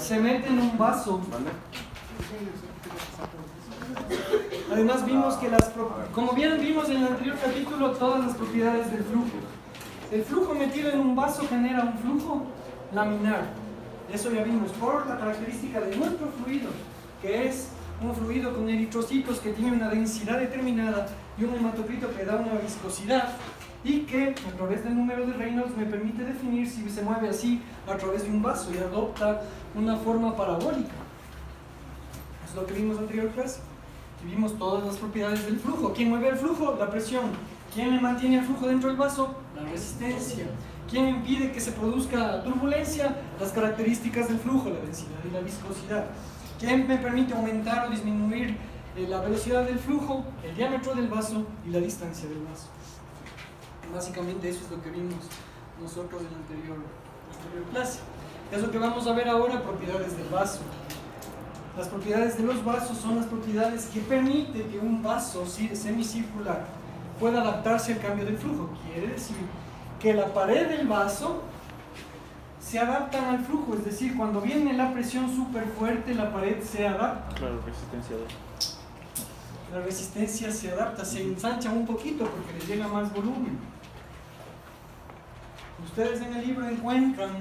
se mete en un vaso. Además vimos que como bien vimos en el anterior capítulo, todas las propiedades del flujo. El flujo metido en un vaso genera un flujo laminar. Eso ya vimos por la característica de nuestro fluido, que es un fluido con eritrocitos que tiene una densidad determinada y un hematocrito que da una viscosidad y que a través del número de Reynolds me permite definir si se mueve así a través de un vaso y adopta una forma parabólica. Es lo que vimos en la anterior clase. Y vimos todas las propiedades del flujo. ¿Quién mueve el flujo? La presión. ¿Quién le mantiene el flujo dentro del vaso? La resistencia. ¿Quién impide que se produzca turbulencia? Las características del flujo, la densidad y la viscosidad. ¿Quién me permite aumentar o disminuir la velocidad del flujo? El diámetro del vaso y la distancia del vaso. Básicamente eso es lo que vimos nosotros en la anterior clase. Es lo que vamos a ver ahora, propiedades del vaso. Las propiedades de los vasos son las propiedades que permiten que un vaso semicircular pueda adaptarse al cambio del flujo. Quiere decir que la pared del vaso se adapta al flujo, es decir, cuando viene la presión súper fuerte, la pared se adapta. Claro, resistencia 2. La resistencia se adapta, se ensancha un poquito porque le llega más volumen. Ustedes en el libro encuentran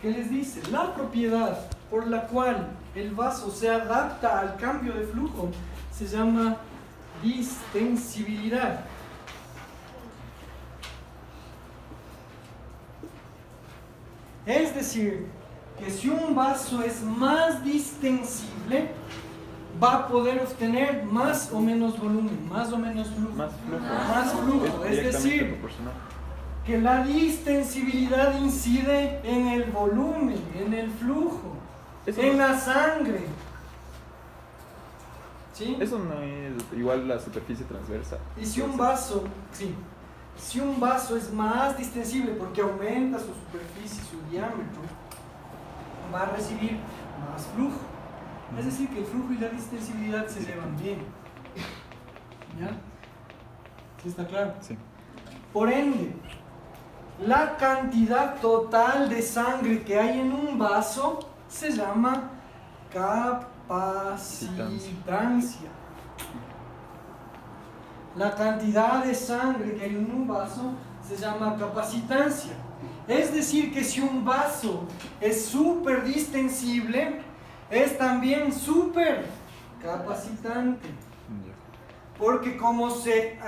que les dice la propiedad por la cual el vaso se adapta al cambio de flujo se llama distensibilidad. Es decir, que si un vaso es más distensible, va a poder obtener más o menos volumen, más o menos flujo. Más flujo. Es decir, que la distensibilidad incide en el volumen, en el flujo, en la sangre. ¿Sí? Eso no es igual la superficie transversa. Y si un vaso, si un vaso es más distensible porque aumenta su superficie, su diámetro, va a recibir más flujo. Es decir, que el flujo y la distensibilidad se llevan bien. ¿Ya? ¿Sí está claro? Sí. Por ende, la cantidad total de sangre que hay en un vaso se llama capacitancia. La cantidad de sangre que hay en un vaso se llama capacitancia. Es decir, que si un vaso es súper distensible, es también súper capacitante. Porque como se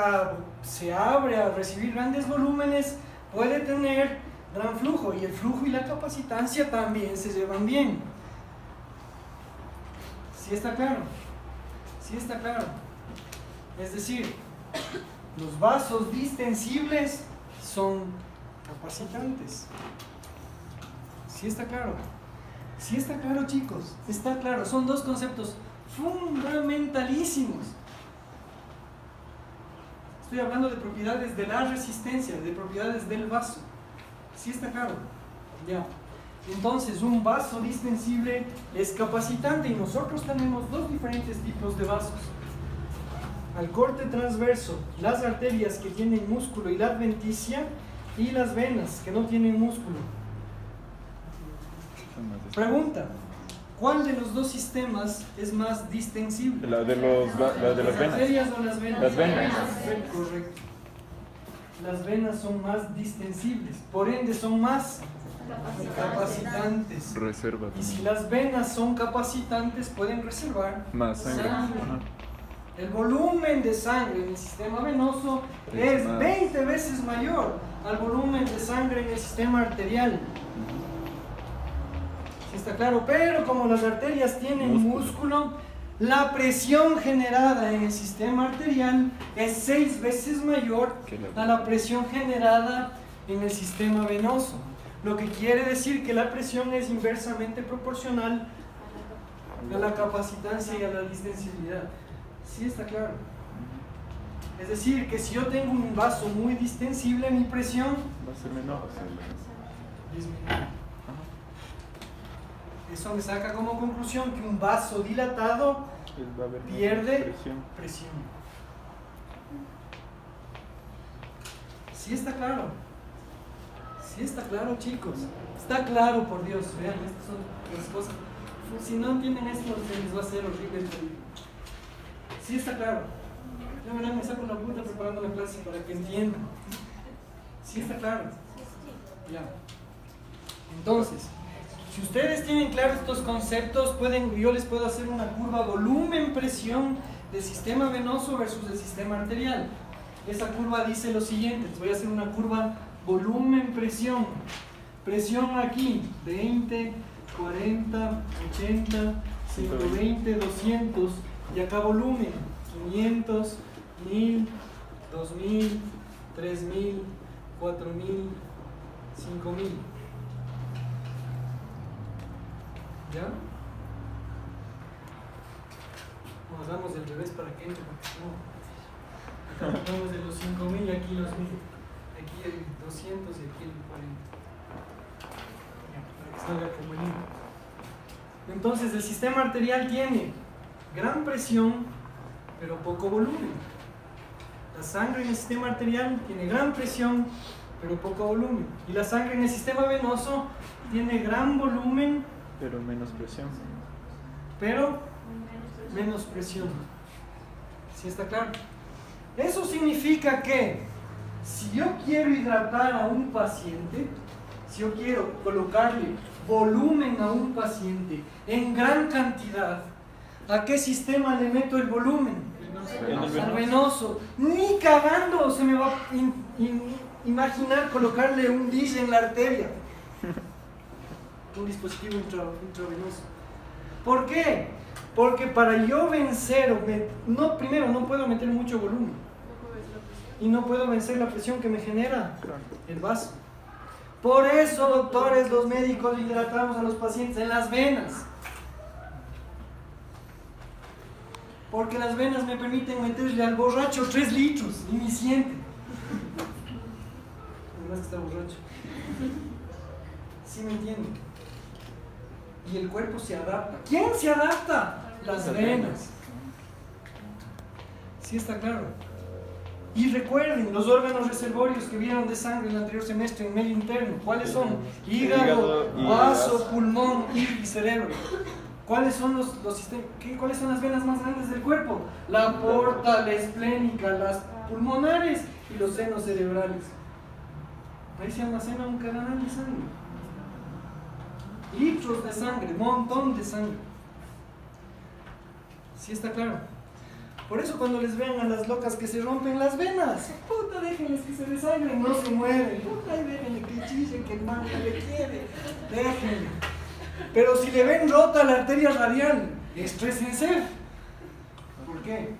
abre a recibir grandes volúmenes, puede tener gran flujo, y el flujo y la capacitancia también se llevan bien. ¿Sí está claro? Sí está claro. Es decir, los vasos distensibles son capacitantes. ¿Sí está claro? Sí está claro, chicos. Está claro. Son dos conceptos fundamentalísimos. Estoy hablando de propiedades de la resistencia, de propiedades del vaso. ¿Sí está claro? Ya. Entonces, un vaso distensible es capacitante y nosotros tenemos dos diferentes tipos de vasos. Al corte transverso, las arterias que tienen músculo y la adventicia, y las venas que no tienen músculo. Pregunta: ¿cuál de los dos sistemas es más distensible? La de las venas. ¿Las arterias o las venas? Las venas. Correcto. Las venas son más distensibles, por ende son más capacitantes. Reserva. Y si las venas son capacitantes, pueden reservar Más sangre. Ajá. El volumen de sangre en el sistema venoso es 20 veces mayor al volumen de sangre en el sistema arterial. ¿Sí está claro? Pero como las arterias tienen músculo, la presión generada en el sistema arterial es 6 veces mayor a la presión generada en el sistema venoso. Lo que quiere decir que la presión es inversamente proporcional a la capacitancia y a la distensibilidad. ¿Sí está claro? Es decir, que si yo tengo un vaso muy distensible, mi presión Va a ser menor. disminuye. Eso me saca como conclusión que un vaso dilatado Va a haber pierde presión. presión. ¿Sí está claro? Sí, está claro, chicos. Está claro, por Dios. Vean, estas son las cosas. Si no entienden esto, se les va a hacer horrible el día. Sí, está claro. Ya verán, me saco la puta preparando la clase para que entiendan. Sí, está claro. Ya. Entonces, si ustedes tienen claros estos conceptos, yo les puedo hacer una curva volumen-presión del sistema venoso versus el sistema arterial. Esa curva dice lo siguiente. Les voy a hacer una curva volumen-presión. Presión aquí, 20, 40, 80, 120, 200. Y acá volumen, 500, 1000, 2000, 3000, 4000, 5000. ¿Ya? Nos damos del revés para que entre, porque no. Acá hablamos de los 5000 y aquí los 1000. Aquí el 200 y aquí el 40. Ya, para que salga como el hilo. Entonces, el sistema arterial tiene gran presión, pero poco volumen. La sangre en el sistema arterial tiene gran presión, pero poco volumen. Y la sangre en el sistema venoso tiene gran volumen, Pero menos presión. pero menos presión. ¿Sí está claro? Eso significa que si yo quiero hidratar a un paciente, si yo quiero colocarle volumen a un paciente en gran cantidad, ¿a qué sistema le meto el volumen? Al venoso. Ni cagando se me va a imaginar colocarle un dish en la arteria. Un dispositivo intravenoso. ¿Por qué? Porque para yo vencer, primero no puedo meter mucho volumen. Y no puedo vencer la presión que me genera el vaso. Por eso, doctores, los médicos hidratamos a los pacientes en las venas. Porque las venas me permiten meterle al borracho 3 litros y ni siente. Además que está borracho. ¿Sí me entienden? Y el cuerpo se adapta. ¿Quién se adapta? Las venas. ¿Sí está claro? Y recuerden, los órganos reservorios que vieron de sangre en el anterior semestre en medio interno, ¿cuáles son? Hígado, vaso, pulmón y cerebro. ¿Cuáles son los sistemas? ¿Cuáles son las venas más grandes del cuerpo? La aorta, la esplénica, las pulmonares y los senos cerebrales. Ahí se almacena un canal de sangre. Litros de sangre, montón de sangre. ¿Sí está claro? Por eso cuando les vean a las locas que se rompen las venas, puta, déjenles que se desangren, no se mueven. Puta, y déjenle que chille, que el man le quiere. Déjenle. Pero si le ven rota la arteria radial, estrésense. ¿Por qué?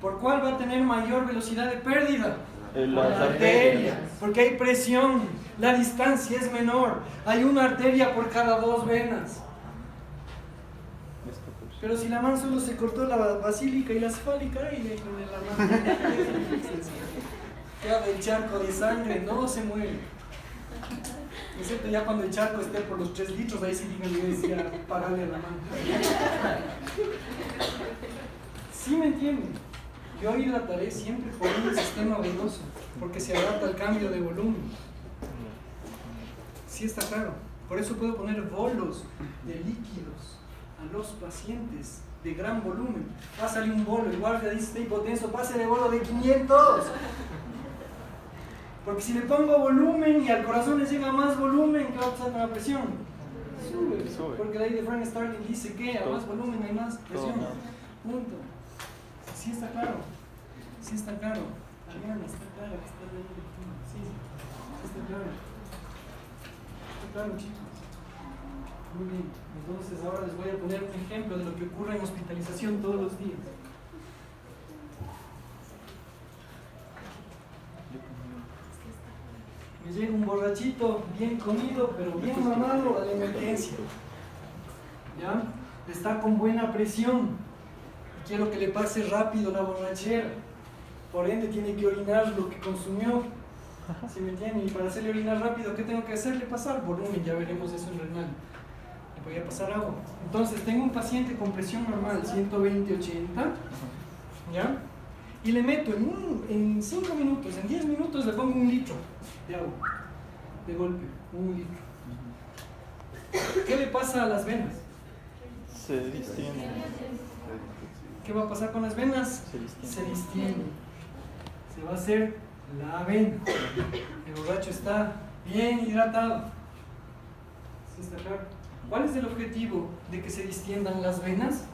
¿Por cuál va a tener mayor velocidad de pérdida? La arteria. Porque hay presión, la distancia es menor. Hay una arteria por cada 2 venas. Pero si la mano solo se cortó la basílica y la cefálica, y déjenle la mano. Queda el charco de sangre, no se muere. Excepto ya cuando el charco esté por los 3 litros, ahí sí díganle a pararle la mano. ¿Sí me entienden? Yo hidrataré siempre por un sistema venoso, porque se adapta al cambio de volumen. ¿Sí está claro? Por eso puedo poner bolos de líquidos a los pacientes de gran volumen. Pásale un bolo, el guardia dice, está hipotenso, pásale bolo de 500. Porque si le pongo volumen y al corazón le llega más volumen, ¿qué va a pasar con la presión? Sube. Porque la ley de Frank Starling dice que a más volumen hay más presión. Punto. ¿Sí está claro? Sí está claro. Ariana, está claro que está leyendo lectura. Sí, está claro. Está claro, chicos. Muy bien. Entonces ahora les voy a poner un ejemplo de lo que ocurre en hospitalización todos los días. Me llega un borrachito bien comido, pero bien mamado a la emergencia. ¿Ya? Está con buena presión. Y quiero que le pase rápido la borrachera. Por ende tiene que orinar lo que consumió. ¿Sí me entienden? Y para hacerle orinar rápido, ¿qué tengo que hacerle? Pasar volumen, ya veremos eso en renal. Le voy a pasar agua. Entonces tengo un paciente con presión normal, 120-80. ¿Ya? Y le meto en 5 minutos, en 10 minutos le pongo 1 litro de agua. de golpe, 1 litro. ¿Qué le pasa a las venas? Se distiende. ¿Qué va a pasar con las venas? Se distiende. Se va a hacer la avena. El borracho está bien hidratado. ¿Sí está claro? ¿Cuál es el objetivo de que se distiendan las venas?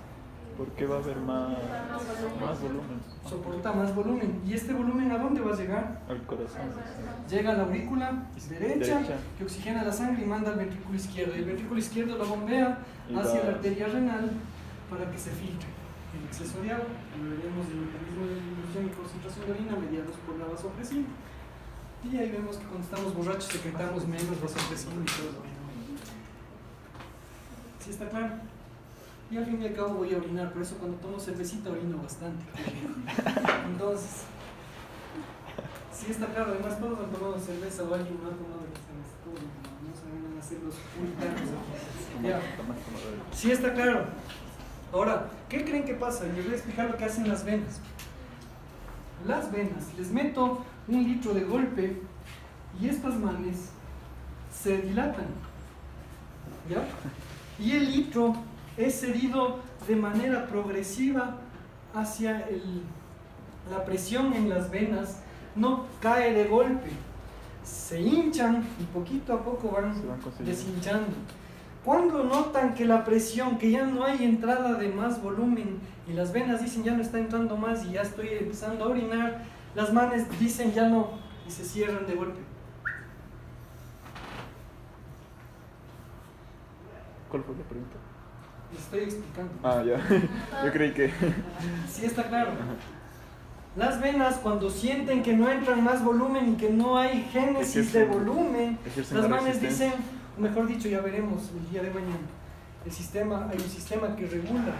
Porque va a haber más volumen Soporta más volumen. ¿Y este volumen a dónde va a llegar? al corazón. Llega a la aurícula derecha, Derecha. que oxigena la sangre y manda al ventrículo izquierdo. Y el ventrículo izquierdo lo bombea hacia la arteria renal para que se filtre el exceso de agua. Lo veremos en el mecanismo de dilución y concentración de orina mediados por la vasopresina. Y ahí vemos que cuando estamos borrachos secretamos menos vasopresina y todo. ¿Sí está claro? Y al fin y al cabo voy a orinar, por eso cuando tomo cervecita orino bastante. Entonces, sí está claro, además todos han tomado cerveza o alguien no ha tomado cerveza, todos no se van a hacer los puritanos aquí. Ya. Sí está claro. Ahora, ¿qué creen que pasa? Les voy a explicar lo que hacen las venas. Las venas, les meto 1 litro de golpe y estas manes se dilatan. ¿Ya? Y el litro es cedido de manera progresiva hacia la presión en las venas, no cae de golpe, se hinchan y poquito a poco van deshinchando. Cuando notan que la presión, que ya no hay entrada de más volumen y las venas dicen ya no está entrando más y ya estoy empezando a orinar, las manes dicen ya no y se cierran de golpe. ¿Cuál fue la pregunta? Estoy explicando. Ah, ya. Yo creí que... Sí está claro. Las venas cuando sienten que no entran más volumen y que no hay génesis de volumen, las manes dicen, o mejor dicho, ya veremos el día de mañana, hay un sistema que regula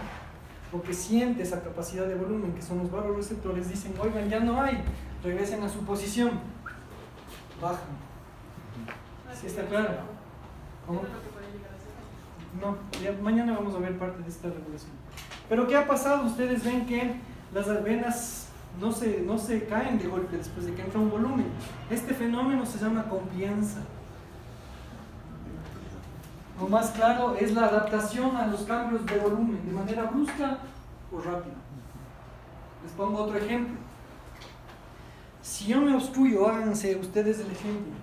o que siente esa capacidad de volumen, que son los vasoreceptores, dicen, oigan, ya no hay, regresen a su posición, bajan. ¿Sí está claro? ¿Cómo? No, ya mañana vamos a ver parte de esta regulación. Pero ¿qué ha pasado? Ustedes ven que las venas no se caen de golpe después de que entra un volumen. Este fenómeno se llama complianza. Lo más claro es la adaptación a los cambios de volumen, de manera brusca o rápida. Les pongo otro ejemplo. Si yo me obstruyo, háganse ustedes el ejemplo.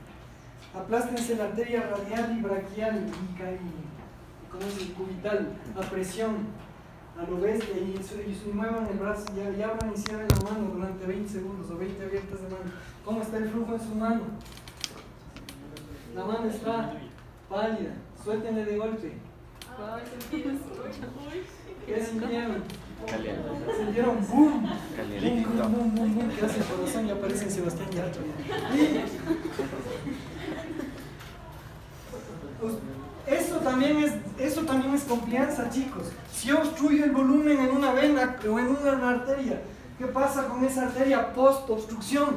Aplástense la arteria radial y braquial y ¿cómo es el cubital? A presión, a lo bestia y muevan el brazo y abran y cierren la mano durante 20 segundos o 20 abiertas de mano. ¿Cómo está el flujo en su mano? La mano está pálida, suéltenle de golpe. ¿Qué sintieron? Sintieron boom, boom, que hace el corazón y aparece en Sebastián Yatra. Eso también es complianza, chicos. Si yo obstruyo el volumen en una vena o en una arteria, ¿qué pasa con esa arteria post-obstrucción?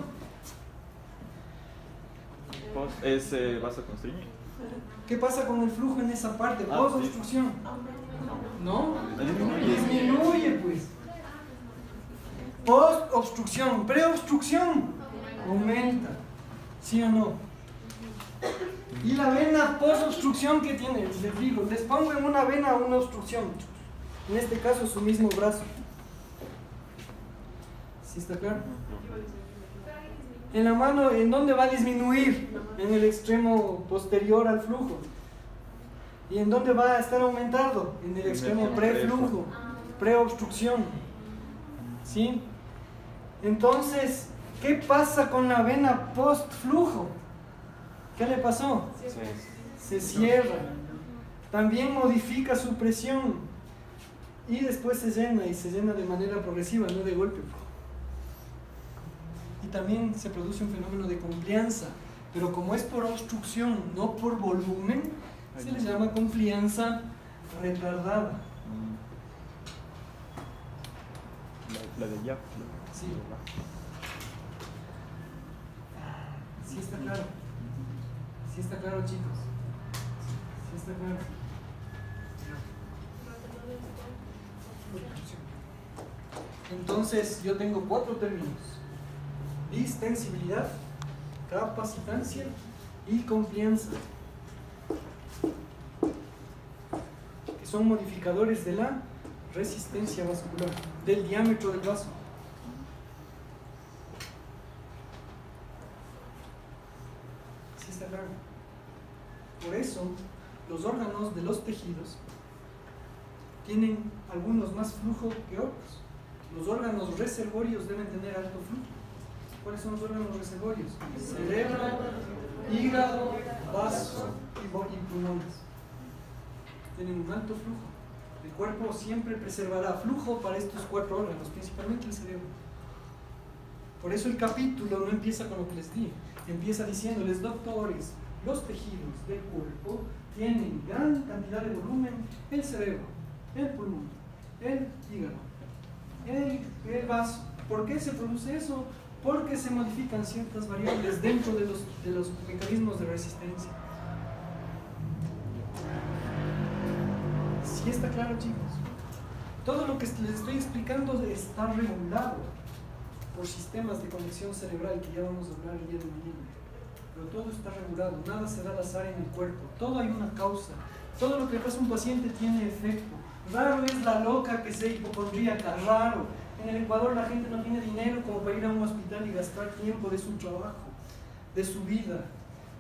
¿Es vasoconstrictor? ¿Qué pasa con el flujo en esa parte post-obstrucción? ¿No? Disminuye, pues. Post-obstrucción, pre-obstrucción, aumenta. ¿Sí o no? Y la vena post-obstrucción que tiene, les digo, les pongo en una vena una obstrucción, en este caso su mismo brazo. ¿Sí está claro? En la mano, ¿en dónde va a disminuir? En el extremo posterior al flujo. ¿Y en dónde va a estar aumentando? En el extremo preflujo, preobstrucción. ¿Sí? Entonces, ¿qué pasa con la vena postflujo? ¿Qué le pasó? Se cierra. También modifica su presión. Y después se llena, y se llena de manera progresiva, no de golpe. Y también se produce un fenómeno de complianza. Pero como es por obstrucción, no por volumen, se le llama complianza retardada. La de ya. Sí. Sí está claro. Sí está claro, chicos. Sí está claro. Entonces yo tengo 4 términos: distensibilidad, capacitancia, y confianza, que son modificadores de la resistencia vascular, del diámetro del vaso. ¿Sí está claro? Por eso, los órganos de los tejidos tienen algunos más flujo que otros. Los órganos reservorios deben tener alto flujo. ¿Cuáles son los órganos reservorios? Cerebro, hígado, vaso y pulmones. Tienen un alto flujo. El cuerpo siempre preservará flujo para estos 4 órganos, principalmente el cerebro. Por eso el capítulo no empieza con lo que les di. Empieza diciéndoles, doctores, los tejidos del cuerpo tienen gran cantidad de volumen: el cerebro, el pulmón, el hígado, el vaso. ¿Por qué se produce eso? Porque se modifican ciertas variables dentro de los mecanismos de resistencia. ¿Sí está claro, chicos? Todo lo que les estoy explicando está regulado por sistemas de conexión cerebral, que ya vamos a hablar el día de mañana. Pero todo está regulado, nada se da al azar en el cuerpo, todo hay una causa. Todo lo que pasa a un paciente tiene efecto. Raro es la loca que sea hipocondríaca, raro. En el Ecuador la gente no tiene dinero como para ir a un hospital y gastar tiempo de su trabajo, de su vida.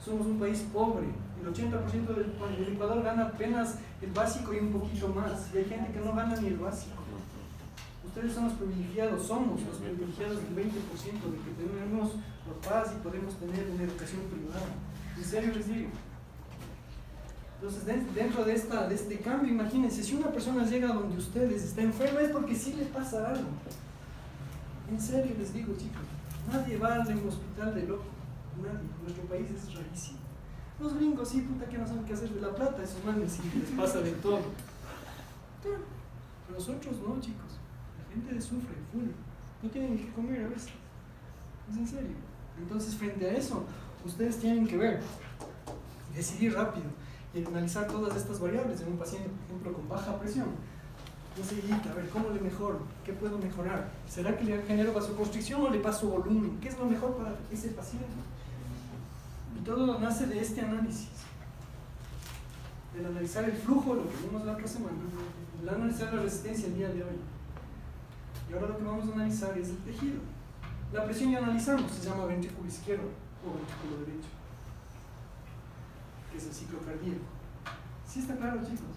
Somos un país pobre. El 80% del Ecuador gana apenas el básico y un poquito más. Y hay gente que no gana ni el básico. Ustedes son los privilegiados, somos los privilegiados del 20% de que tenemos papás y podemos tener una educación privada. En serio les digo. Entonces, dentro de este cambio, imagínense, si una persona llega donde ustedes está enferma es porque sí le pasa algo. En serio les digo, chicos, nadie va al hospital de loco, nadie. Nuestro país es rarísimo. Los gringos sí, puta, que no saben qué hacer de la plata, esos manes sí les pasa de todo. Pero nosotros no, chicos. La gente sufre, full. No tienen ni qué comer a veces. Es en serio. Entonces, frente a eso, ustedes tienen que ver, decidir rápido y analizar todas estas variables en un paciente, por ejemplo, con baja presión. Enseguida, a ver, ¿cómo le mejoro? ¿Qué puedo mejorar? ¿Será que le genero vasoconstricción o le paso volumen? ¿Qué es lo mejor para ese paciente? Y todo nace de este análisis. Del analizar el flujo, lo que vimos la otra semana, del analizar la resistencia el día de hoy. Y ahora lo que vamos a analizar es el tejido. La presión ya analizamos, se llama ventrículo izquierdo o ventrículo derecho, que es el ciclo cardíaco. ¿Sí está claro, chicos?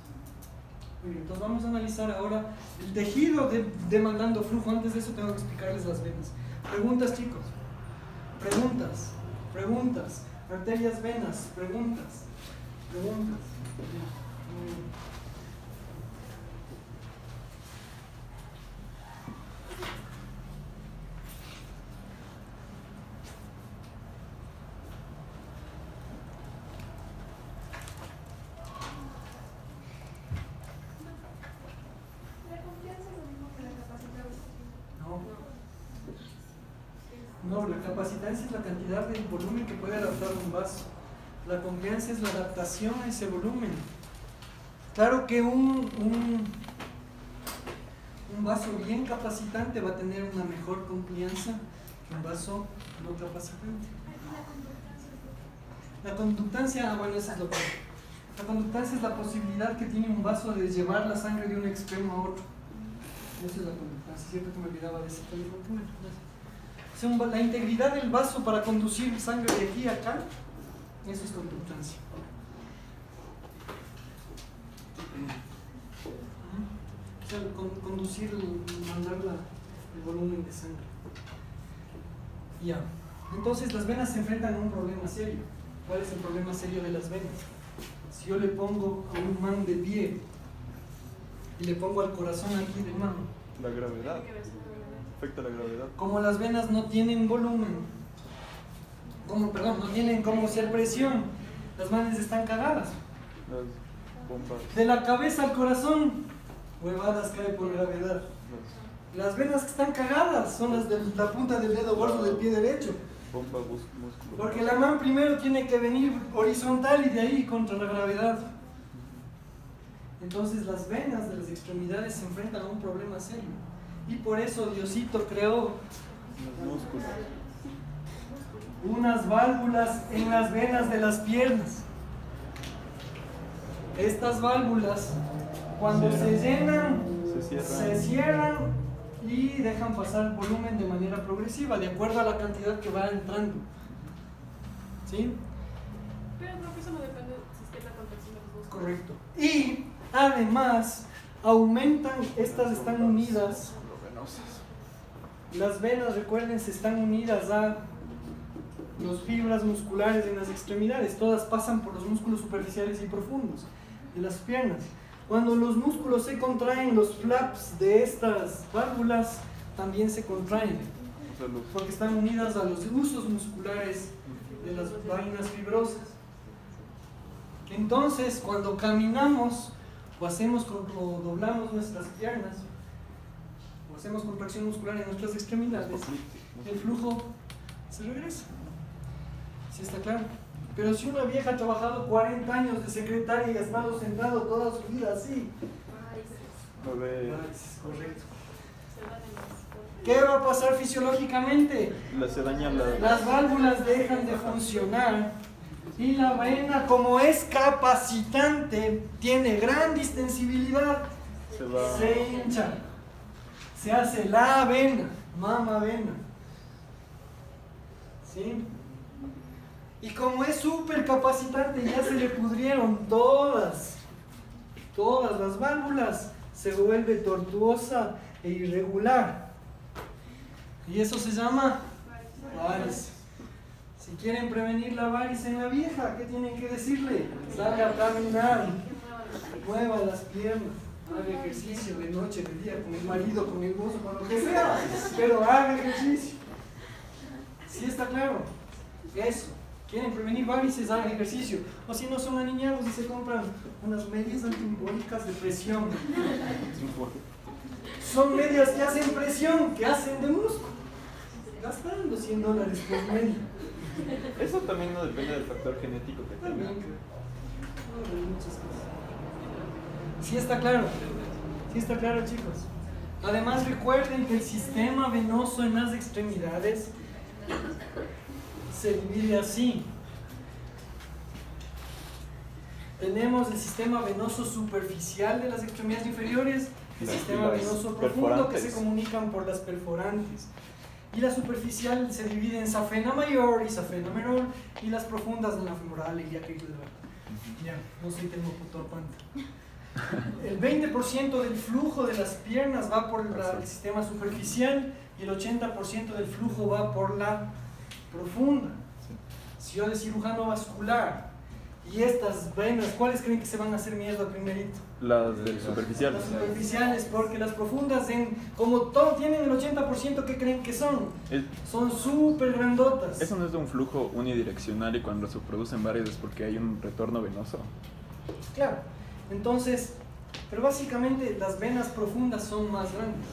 Muy bien, entonces vamos a analizar ahora el tejido demandando flujo. Antes de eso tengo que explicarles las venas. Preguntas, chicos. Preguntas. Arterias, venas. Preguntas. Muy bien. No, la capacitancia es la cantidad de volumen que puede adaptar un vaso. La confianza es la adaptación a ese volumen. Claro que un vaso bien capacitante va a tener una mejor confianza que un vaso no capacitante. La conductancia, bueno, eso es lo que... La conductancia es la posibilidad que tiene un vaso de llevar la sangre de un extremo a otro. Esa es la conductancia. Cierto que me olvidaba de ese tema. La integridad del vaso para conducir sangre de aquí a acá, eso es conductancia. O sea, conducir, mandar el volumen de sangre. Ya. Entonces las venas se enfrentan a un problema serio. ¿Cuál es el problema serio de las venas? Si yo le pongo a un man de pie y le pongo al corazón aquí de mano, la gravedad. Afecta la gravedad. Como las venas no tienen volumen, no tienen cómo hacer presión, las manos están cagadas. Las bombas. De la cabeza al corazón, huevadas cae por gravedad. Las venas que están cagadas son las de la punta del dedo gordo del pie derecho. Bomba músculo. Porque la mano primero tiene que venir horizontal y de ahí contra la gravedad. Entonces las venas de las extremidades se enfrentan a un problema serio. Y por eso Diosito creó los músculos. unas válvulas en las venas de las piernas. Estas válvulas, cuando se llenan, se cierran y dejan pasar volumen de manera progresiva, de acuerdo a la cantidad que va entrando. ¿Sí? Pero creo que eso no depende del sistema de contracción de los músculos. Correcto. Y además, aumentan, estas están unidas. Las venas, recuerden, se están unidas a las fibras musculares en las extremidades. Todas pasan por los músculos superficiales y profundos de las piernas. Cuando los músculos se contraen, los flaps de estas válvulas también se contraen, porque están unidas a los usos musculares de las vainas fibrosas. Entonces, cuando caminamos o hacemos o doblamos nuestras piernas o hacemos contracción muscular en nuestras extremidades, el flujo se regresa. ¿Sí está claro? Pero si una vieja ha trabajado 40 años de secretaria y ha estado sentado toda su vida así, correcto. ¿Qué va a pasar fisiológicamente? Se daña las válvulas dejan de funcionar y la vena, como es capacitante, tiene gran distensibilidad, se hincha, se hace la vena, mama vena. ¿Sí? Y como es súper capacitante, ya se le pudrieron todas las válvulas, se vuelve tortuosa e irregular. Y eso se llama varices. Si quieren prevenir la varices en la vieja, ¿qué tienen que decirle? Salga a caminar, mueva las piernas, haga ejercicio de noche, de día, con el marido, con el esposo, con lo que sea, pero haga ejercicio. ¿Sí está claro? Eso. Quieren prevenir varices, hagan ejercicio. O si no, son aniñados y se compran unas medias antiembólicas de presión. Son medias que hacen presión, que hacen de músculo. Gastando $100 por media. Eso también no depende del factor genético que tenga. Sí está claro. Sí está claro, chicos. Además, recuerden que el sistema venoso en las extremidades se divide así. Tenemos el sistema venoso superficial de las extremidades inferiores y el sistema venoso profundo que se comunican por las perforantes. Y la superficial se divide en safena mayor y safena menor, y las profundas en la femoral y ya que ya, no soy tengo puto panta. El 20% del flujo de las piernas va por el sistema superficial y el 80% del flujo va por la profunda. Si yo de cirujano vascular y estas venas, ¿cuáles creen que se van a hacer mierda primerito? Las del superficial. Las superficiales, porque las profundas, como todo tienen el 80%, ¿qué creen que son? Son súper grandotas. Eso no es de un flujo unidireccional y cuando se producen varios es porque hay un retorno venoso. Claro, entonces, pero básicamente las venas profundas son más grandes.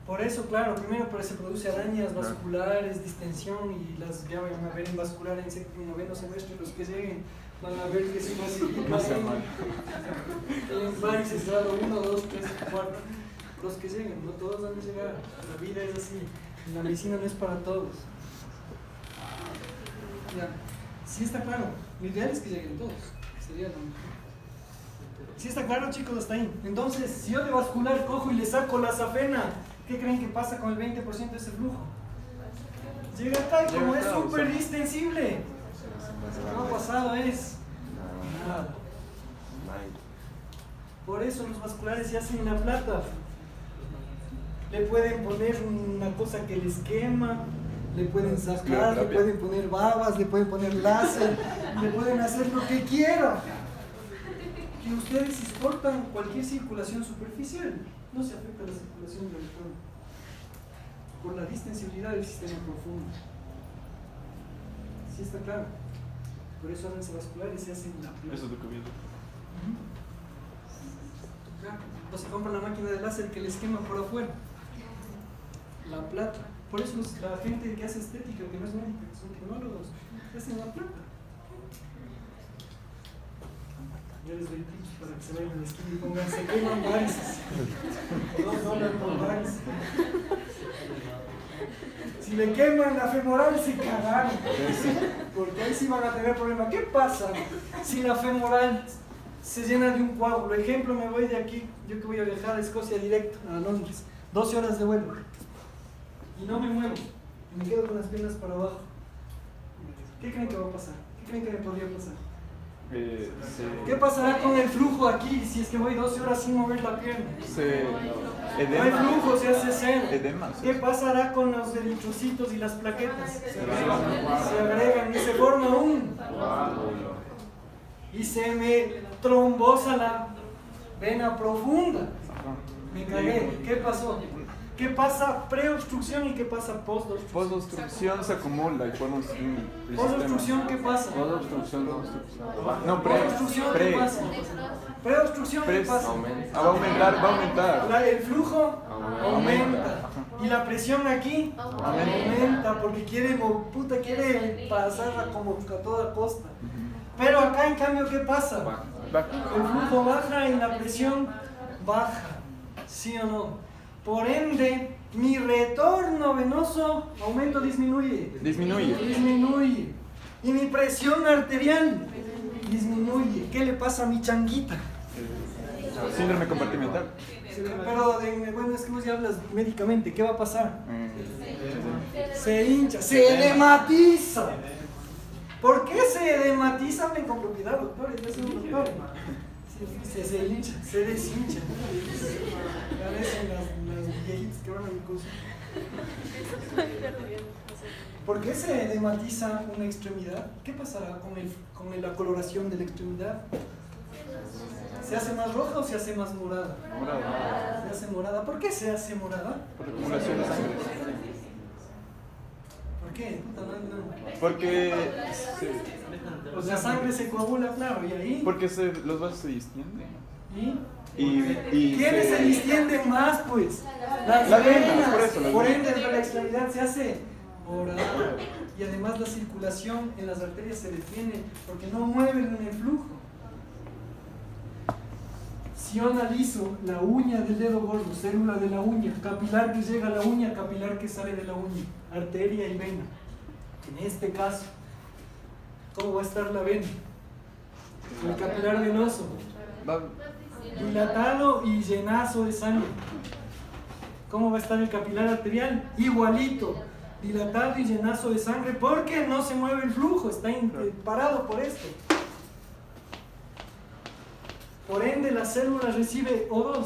Por eso, claro, primero se produce arañas vasculares, distensión, y las ya van a ver en vascular en noveno semestre. Los que lleguen van a ver que se clasifican en varices, grado 1, 2, 3, 4. Los que lleguen, no todos van a llegar. La vida es así, la medicina no es para todos. Ya, sí está claro, lo ideal es que lleguen todos, sería lo mejor. Sí está claro, chicos, hasta ahí. Entonces, si yo de vascular cojo y le saco la safena, ¿qué creen que pasa con el 20% de ese flujo? Llega acá y como es súper distensible, no ha pasado es nada. Por eso los vasculares se hacen la plata. Le pueden poner una cosa que les quema, le pueden sacar, le pueden poner babas, le pueden poner láser, le pueden hacer lo que quieran. Que ustedes exportan cualquier circulación superficial, no se afecta la circulación del electrón por la distensibilidad del sistema profundo. ¿Sí está claro? Por eso háganse vasculares y se hacen la plata. Eso es lo que viene. O se compran la máquina de láser que les quema por afuera. La plata. Por eso la gente que hace estética, que no es médica, que son tecnólogos, hacen la plata. Yo les doy tips para que se vayan a la esquina y pongan, se queman varices. $2 por varices. Si le queman la femoral, se cagaron. Porque ahí sí van a tener problemas. ¿Qué pasa si la femoral se llena de un coágulo? Ejemplo, me voy de aquí, yo que voy a viajar a Escocia directo, a Londres, 12 horas de vuelo. Y no me muevo. Y me quedo con las piernas para abajo. ¿Qué creen que va a pasar? ¿Qué creen que me podría pasar? ¿Qué pasará con el flujo aquí si es que voy 12 horas sin mover la pierna? No hay flujo, se hace cero. ¿Qué pasará con los eritrocitos y las plaquetas? Se agregan y se forma un. Y se me trombosa la vena profunda. Me cagué. ¿Qué pasó? ¿Qué pasa preobstrucción y qué pasa postobstrucción? Postobstrucción se acumula y ponemos un ¿Postobstrucción qué pasa? Postobstrucción no obstrucción. No, ¿Preobstrucción qué pasa? ¿Preobstrucción qué pasa? Va a aumentar. El flujo aumenta. Y la presión aquí aumenta porque quiere pasarla como a toda costa. Pero acá en cambio, ¿qué pasa? El flujo baja y la presión baja. ¿Sí o no? Por ende, mi retorno venoso aumenta o disminuye. Disminuye. Y mi presión arterial disminuye. ¿Qué le pasa a mi changuita? Síndrome compartimental. Pero bueno, es que vos ya hablas médicamente. ¿Qué va a pasar? Se hincha, se edematiza. ¿Por qué se edematiza? Hablen con propiedad, doctores. Yo soy un doctor. Se hincha, se deshincha. Parecen las viejitas que van a mi curso. ¿Por qué se edematiza una extremidad? ¿Qué pasará con la coloración de la extremidad? ¿Se hace más roja o se hace más morada? Morada. Se hace morada. ¿Por qué se hace morada? Por acumulación de sangre. ¿Por qué? Porque la sangre se coagula, claro, y ahí. Porque los vasos se distienden. ¿Y quiénes se distienden más, pues? Las venas. Por ende, la extremidad se hace morada. Y además la circulación en las arterias se detiene porque no mueven en el flujo. Si yo analizo la uña del dedo gordo, célula de la uña, capilar que llega a la uña, capilar que sale de la uña, arteria y vena. En este caso, ¿cómo va a estar la vena? El capilar venoso, dilatado y llenazo de sangre. ¿Cómo va a estar el capilar arterial? Igualito, dilatado y llenazo de sangre, porque no se mueve el flujo, está parado por esto. Por ende, la célula recibe O2.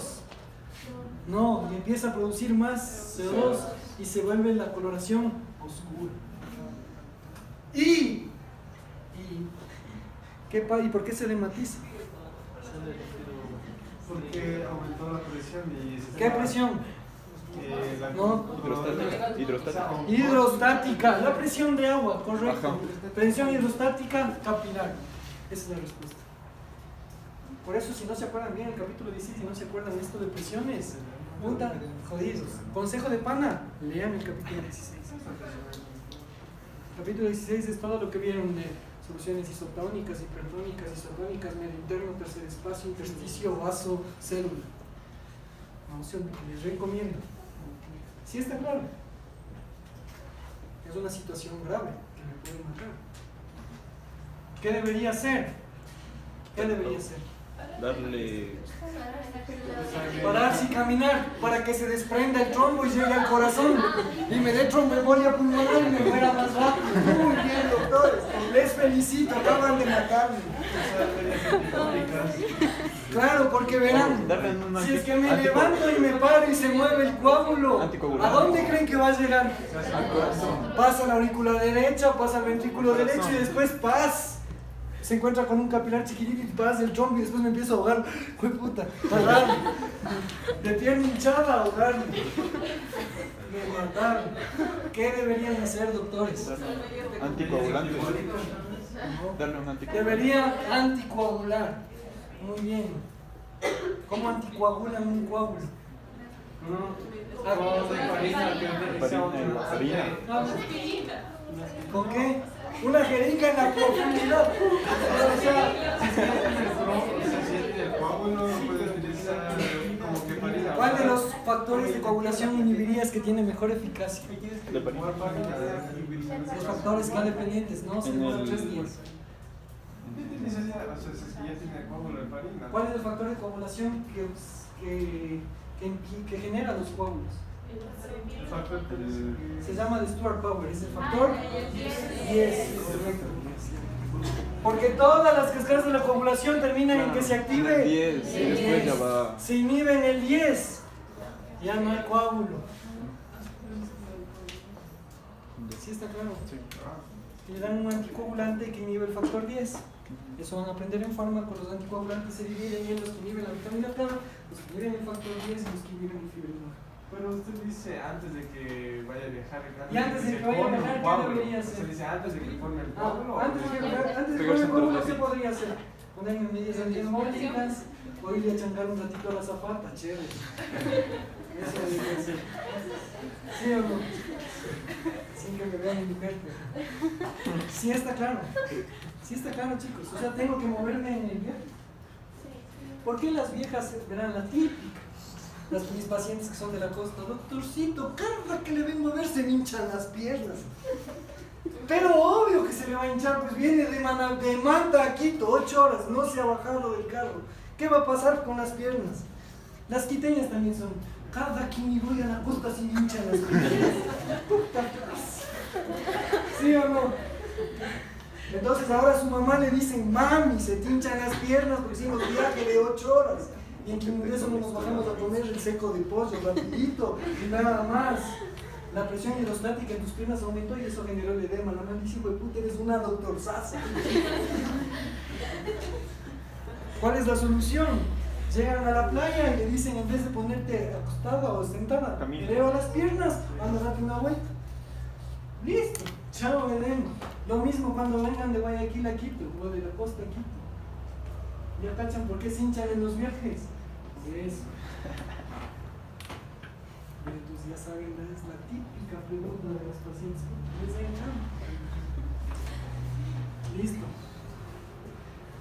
No, y empieza a producir más CO2 y se vuelve la coloración oscura. ¿Y por qué se edematiza? Porque aumentó la presión y... ¿Qué presión? No. Hidrostática. La presión de agua, correcto. Presión hidrostática capilar. Esa es la respuesta. Por eso, si no se acuerdan bien el capítulo 16, si no se acuerdan esto de presiones, puta, jodidos. Consejo de pana, lean el capítulo 16. El capítulo 16 es todo lo que vieron de soluciones isotónicas, hipertónicas, isotónicas, medio interno, tercer espacio, intersticio, vaso, célula. Noción que les recomiendo. ¿Sí está claro? Es una situación grave que me puede matar. ¿Qué debería hacer? ¿Qué debería hacer? Darle... Pararse y caminar para que se desprenda el trombo y llegue al corazón y me dé tromboembolia pulmonar y me muera más rápido. Muy bien, doctores, les felicito, acaban de matarme. Claro, porque verán, si es que me levanto y me paro y se mueve el coágulo, ¿a dónde creen que va a llegar? Pasa la aurícula derecha, pasa el ventrículo derecho y después se encuentra con un capilar chiquitito y pasa el trombo y después me empiezo a ahogar. ¡Jue puta! ¡Ahogarme! De pierna hinchada, ahogarme. Me mataron. ¿Qué deberían hacer, doctores? Anticoagulante. Darle un anticoagulante. Debería anticoagular. Muy bien. ¿Cómo anticoagulan un coágulo? ¿Con qué? Una jeringa en la profundidad. O sea, si se mete en el factores de coagulación inhibirías que tiene mejor eficacia? Los factores K dependientes, ¿no? Se demoran 3 días. ¿Cuál es el factor de coagulación que genera los coágulos? Se llama de Stuart Power, es el factor 10. Correcto. Porque todas las cascadas de la coagulación terminan en que se active 10 y después ya va. Se inhibe en el 10, ya no hay coágulo. ¿Sí está claro? Sí. Le dan un anticoagulante que inhibe el factor 10. Eso van a aprender en fármaco. Los anticoagulantes se dividen en los que inhiben la vitamina K, los que inhiben el factor 10 y los que inhiben el fibrinol. Pero usted dice antes de que vaya a viajar. Y antes de que vaya a viajar, ¿qué debería hacer? Usted dice antes de que forme el coágulo. Antes de que forme el coágulo, ¿qué podría hacer? Ponerme medidas antiembolicas o irle a chancar un ratito a la zapata, chévere. Eso debería hacer. ¿Sí o no? Sin que me vea mi mujer. Sí está claro. Sí está claro, chicos. O sea, tengo que moverme en el viaje. ¿Por qué las viejas verán la típica? Mis pacientes que son de la costa, doctorcito, cada que le ven mover se me hinchan las piernas. Pero obvio que se le va a hinchar, pues viene de Manta a Quito, 8 horas, no se ha bajado del carro. ¿Qué va a pasar con las piernas? Las quiteñas también son, cada que me voy a la costa se me hinchan las piernas. Puta clase. ¿Sí o no? Entonces ahora a su mamá le dicen, mami, se te hinchan las piernas porque hicimos viaje de 8 horas. Y en Quimundé solo nos bajamos a comer el seco de pollo, rapidito, y nada más. La presión hidrostática en tus piernas aumentó y eso generó el edema. La mamá dice, hijo de puta, eres una doctorzaza. ¿Cuál es la solución? Llegan a la playa y le dicen, en vez de ponerte acostada o sentada, eleva las piernas, anda, date una vuelta. Listo, chao edema. Lo mismo cuando vengan de Guayaquil a Quito o de la costa a Quito. ¿Ya cachan por qué se hinchan en los viajes? Por eso. Entonces ya saben, es la típica pregunta de los pacientes. ¿Por qué se hinchan? Listo.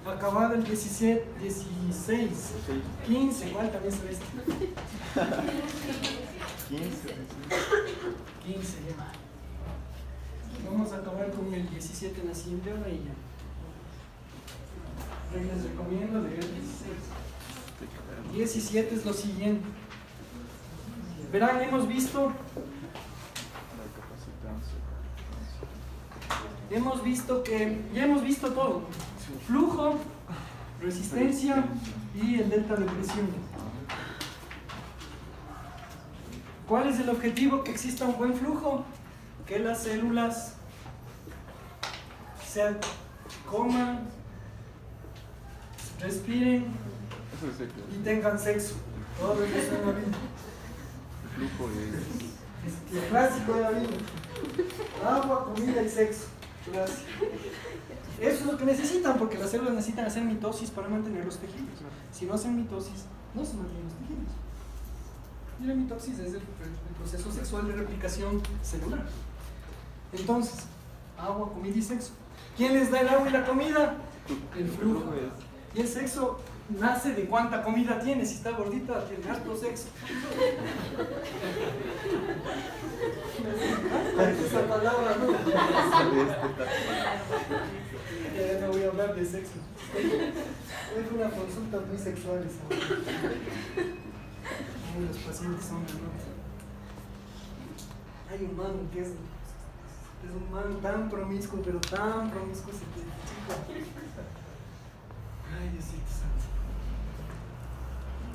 Acabado el 17, 16, 15, igual también se ve esto. 15 ya. Vamos a acabar con el 17 en la siguiente hora y ya. Les recomiendo leer el 16. 17 es lo siguiente. Verán, hemos visto que ya hemos visto todo: flujo, resistencia y el delta de presión. ¿Cuál es el objetivo? Que exista un buen flujo, que las células se coman, respiren y tengan sexo. Todo eso en la vida. El flujo es Lo clásico de la vida. Agua, comida y sexo. Clásico. Eso es lo que necesitan, porque las células necesitan hacer mitosis para mantener los tejidos. Si no hacen mitosis, no se mantienen los tejidos. Y la mitosis es el proceso sexual de replicación celular. Entonces, agua, comida y sexo. ¿Quién les da el agua y la comida? El flujo. Y el sexo nace de cuánta comida tiene. Si está gordita, tiene harto sexo. Esa palabra no. Ya no voy a hablar de sexo. Es una consulta muy sexual esa. Los pacientes son de noche. Hay un man que es un man tan promiscuo, pero tan promiscuo ese chico. Ay, Diosito santo.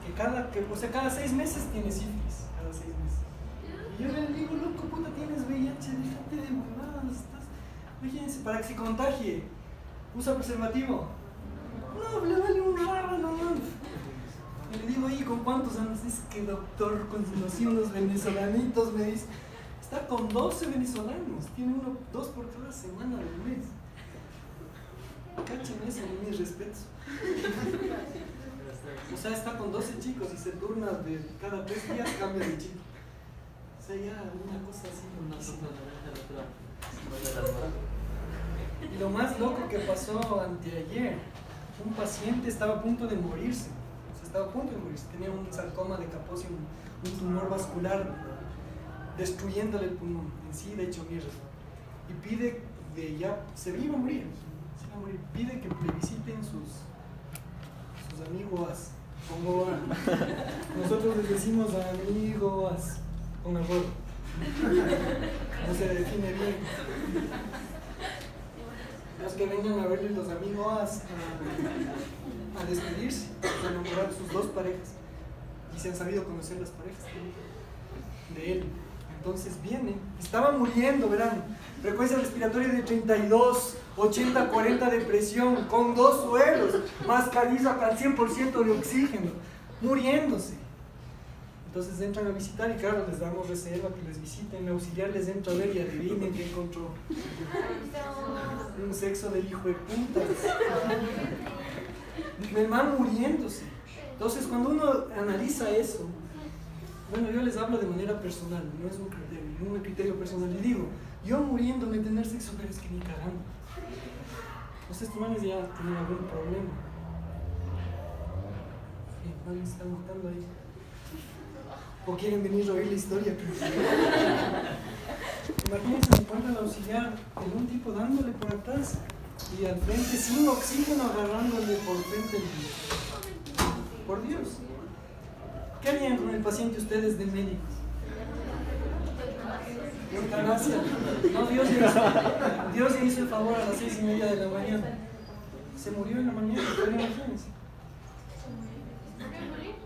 Que cada 6 meses tiene sífilis, cada 6 meses. Y yo le digo, loco, puta, tienes VIH, déjate de huevadas, imagínense, para que se contagie, usa preservativo. No, le vale un rábano, no. Y le digo, ¿y con cuántos años? Dice que doctor, conocí unos venezolanitos, me dice. Está con 12 venezolanos, tiene 2 por cada semana del mes. Cachen eso, mis respetos. O sea, está con 12 chicos y se turna de cada 3 días, cambia de chico. O sea, ya una cosa así. Y lo más loco que pasó anteayer, un paciente estaba a punto de morirse. O sea, estaba a punto de morir, tenía un sarcoma de Kaposi, un tumor vascular destruyéndole el pulmón, en sí de hecho mierda. Y pide, ya se iba a morir, pide que le visiten sus amigos con gorra. Nosotros les decimos amigos con la gorra. No se define bien. Los que vengan a verles los amigos a despedirse, a enamorar sus dos parejas. Y se han sabido conocer las parejas de él. Entonces viene, estaba muriendo, verán, frecuencia respiratoria de 32, 80, 40 de presión, con 2 suelos, mascarilla al 100% de oxígeno, muriéndose. Entonces entran a visitar y claro, les damos reserva que les visiten, el auxiliar les entra a ver y adivinen que encontró un sexo del hijo de puta. El man muriéndose. Entonces cuando uno analiza eso, bueno, yo les hablo de manera personal, no es un criterio personal, y digo, yo muriéndome tener sexo, pero es que ni cagando. Entonces estos manes ya tienen algún problema. ¿Cuál están notando ahí? ¿O quieren venir a oír la historia? Imagínense, se encuentra el auxiliar en un tipo dándole por atrás y al frente sin oxígeno agarrándole por frente el Dios. Por Dios. ¿Qué harían con el paciente ustedes de médicos? Eutanasia. No, Dios le hizo el favor a las 6:30 de la mañana. Se murió en la mañana, pero imagínense.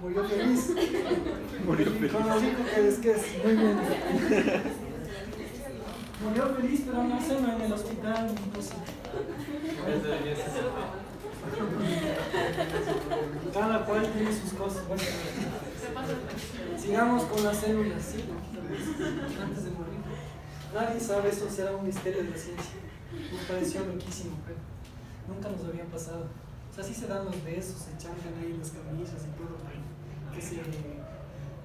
Murió feliz. Con lo rico que es. Muy bien. Murió feliz, pero no sé, no en el hospital. Cada cual tiene sus cosas. Bueno, sigamos con las células, ¿sí? Antes de morir. Nadie sabe, eso será un misterio de la ciencia. Me pareció loquísimo, pero nunca nos había pasado. O sea, sí se dan los besos, se chancan ahí las camillas y todo, pero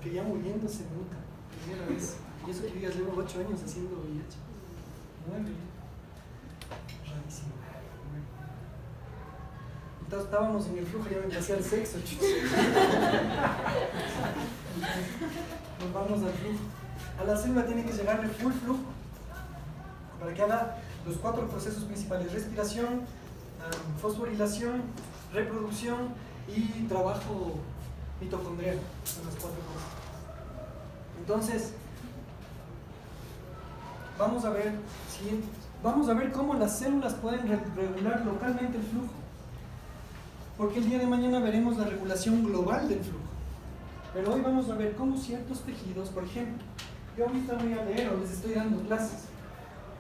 que ya muriéndose nunca, primera vez. Y eso que digas, llevo 8 años haciendo VIH. 9. Rarísimo. Entonces estábamos en el flujo y ya me pasé al sexo, chicos. Nos vamos al flujo. A la célula tiene que llegarle full flujo para que haga los 4 procesos principales: respiración, fosforilación, reproducción y trabajo mitocondrial. Son las 4 cosas. Entonces, vamos a ver cómo las células pueden regular localmente el flujo. Porque el día de mañana veremos la regulación global del flujo. Pero hoy vamos a ver cómo ciertos tejidos, por ejemplo, yo ahorita voy a leer o les estoy dando clases.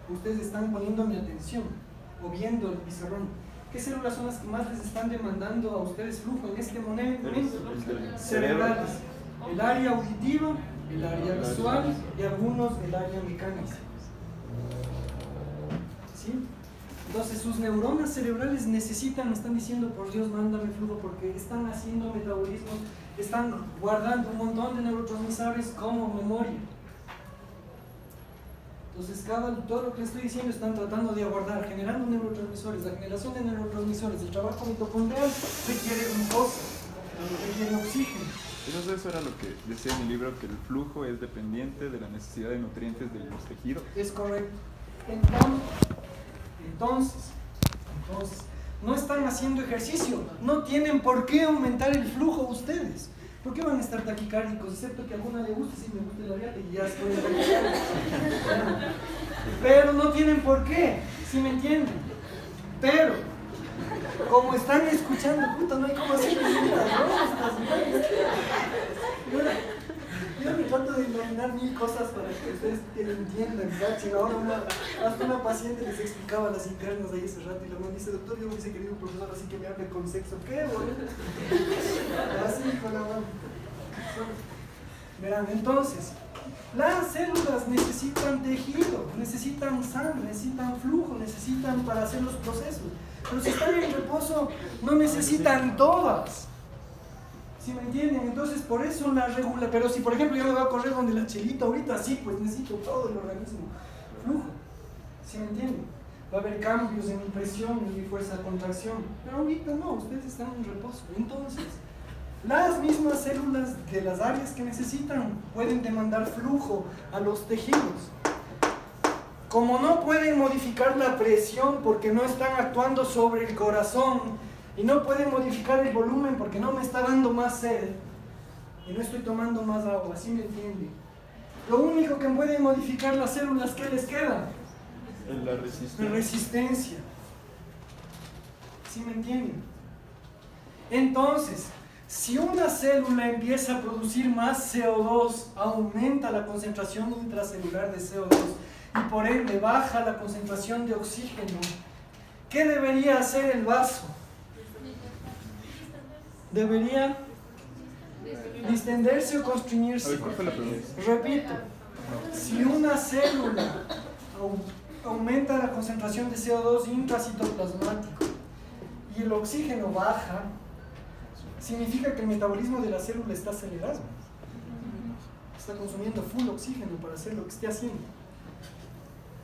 Ustedes están poniendo mi atención o viendo el pizarrón. ¿Qué células son las que más les están demandando a ustedes flujo en este momento? Cerebrales. El área auditiva, el área visual y algunos del área mecánica. ¿Sí? Entonces sus neuronas cerebrales están diciendo, por Dios, mándame flujo, porque están haciendo metabolismo, están guardando un montón de neurotransmisores como memoria. Entonces todo lo que les estoy diciendo están tratando de aguardar, generando neurotransmisores. La generación de neurotransmisores, el trabajo mitocondrial requiere glucosa, requiere oxígeno. Entonces eso era lo que decía en mi libro, que el flujo es dependiente de la necesidad de nutrientes de los tejidos. Es correcto. Entonces, no están haciendo ejercicio, no tienen por qué aumentar el flujo ustedes. ¿Por qué van a estar taquicárdicos? Excepto que a alguna le guste, si me gusta la viata y ya estoy taquicárdico. Pero no tienen por qué, ¿sí me entienden? Pero, como están escuchando, puta, no hay cómo hacer yo me trato de imaginar 1000 cosas para que ustedes entiendan, ¿sí? Ahora hasta una paciente les explicaba las internas ahí ese rato y la mamá dice, doctor, yo me hice querido profesor, así que me hable con sexo. ¿Qué, boludo? Así con la mano. Verán, entonces, las células necesitan tejido, necesitan sangre, necesitan flujo, necesitan para hacer los procesos. Pero si están en reposo, no necesitan todas. ¿Sí me entienden? Entonces por eso la regula. Pero si por ejemplo yo me voy a correr donde la chelita ahorita, sí, pues necesito todo el organismo. Flujo. ¿Sí me entienden? Va a haber cambios en mi presión, en mi fuerza de contracción. Pero ahorita no, ustedes están en reposo. Entonces, Las mismas células de las áreas que necesitan pueden demandar flujo a los tejidos. Como no pueden modificar la presión porque no están actuando sobre el corazón y no pueden modificar el volumen porque no me está dando más sed y no estoy tomando más agua, ¿sí me entiende? Lo único que pueden modificar las células, ¿qué les queda? La resistencia. La resistencia. ¿Sí me entienden? Entonces, si una célula empieza a producir más CO2, aumenta la concentración intracelular de CO2 y por ende baja la concentración de oxígeno, ¿qué debería hacer el vaso? Debería distenderse o constriñirse. A ver, ¿cuál fue la pregunta? Repito, si una célula aumenta la concentración de CO2 intracitoplasmático y el oxígeno baja, significa que el metabolismo de la célula está acelerado. Está consumiendo full oxígeno para hacer lo que esté haciendo.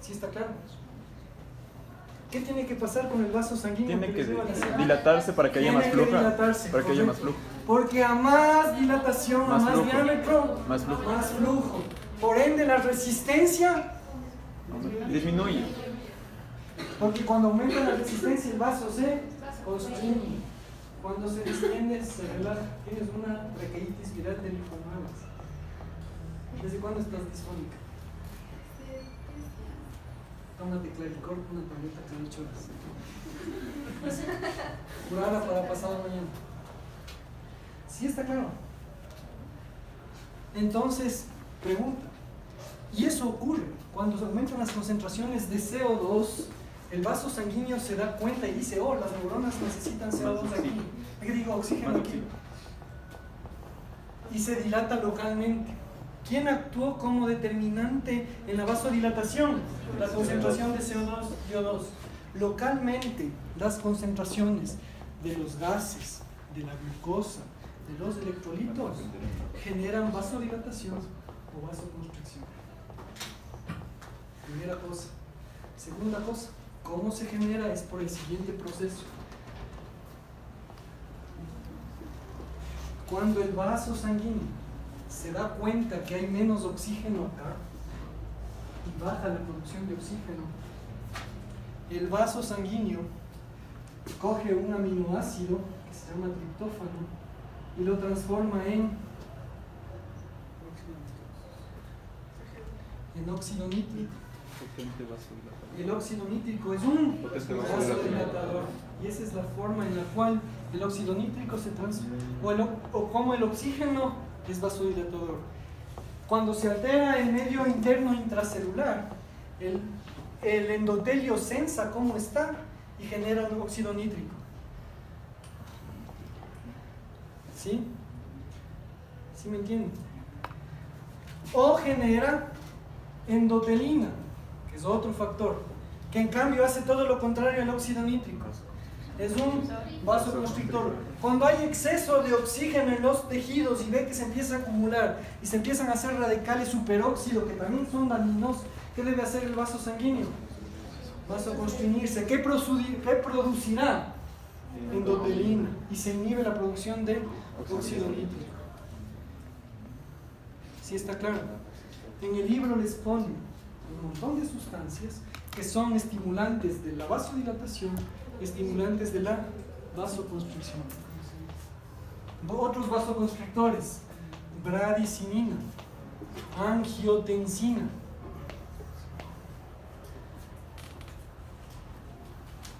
¿Sí está claro? ¿Qué tiene que pasar con el vaso sanguíneo? Tiene que les lleva a la célula? dilatarse para que haya más Tiene que flujo. dilatarse, Para que haya más correcto. flujo. Porque a más dilatación, Más a más flujo. diámetro, Más flujo. más flujo. Por ende, la resistencia, Disminuye. porque cuando aumenta la resistencia, el vaso se constriñe. Cuando se distiende, se relaja. Tienes una raquitis viral de linfonomas. ¿Desde cuándo estás disfónica? Tómate Claricor, una tableta cada 8 horas. Curada para pasado mañana. ¿Sí está claro? Entonces, pregunta. Y eso ocurre cuando se aumentan las concentraciones de CO2. El vaso sanguíneo se da cuenta y dice, oh, las neuronas necesitan CO2 aquí. ¿Qué digo? Oxígeno aquí. Y se dilata localmente. ¿Quién actuó como determinante en la vasodilatación? La concentración de CO2 y O2. Localmente, las concentraciones de los gases, de la glucosa, de los electrolitos, generan vasodilatación o vasoconstricción. Primera cosa. Segunda cosa, ¿cómo se genera? Es por el siguiente proceso. Cuando el vaso sanguíneo se da cuenta que hay menos oxígeno acá y baja la producción de oxígeno, el vaso sanguíneo coge un aminoácido que se llama triptófano y lo transforma en óxido nítrico. Potente vasodilatador. El óxido nítrico es un Potente vasodilatador y esa es la forma en la cual el óxido nítrico se transforma o como el oxígeno es vasodilatador. Cuando se altera el medio interno intracelular, el endotelio sensa cómo está y genera un óxido nítrico. ¿Sí? ¿Sí me entienden? O genera endotelina, que es otro factor, que en cambio hace todo lo contrario al óxido nítrico. Es un vasoconstrictor. Cuando hay exceso de oxígeno en los tejidos y ve que se empieza a acumular y se empiezan a hacer radicales superóxido que también son dañinos, ¿qué debe hacer el vaso sanguíneo? Vasoconstriñirse. ¿Qué producirá? Endotelina. Y se inhibe la producción de óxido nítrico. ¿Sí está claro? En el libro les ponen un montón de sustancias que son estimulantes de la vasodilatación, estimulantes de la vasoconstricción. Otros vasoconstrictores: bradicinina, angiotensina.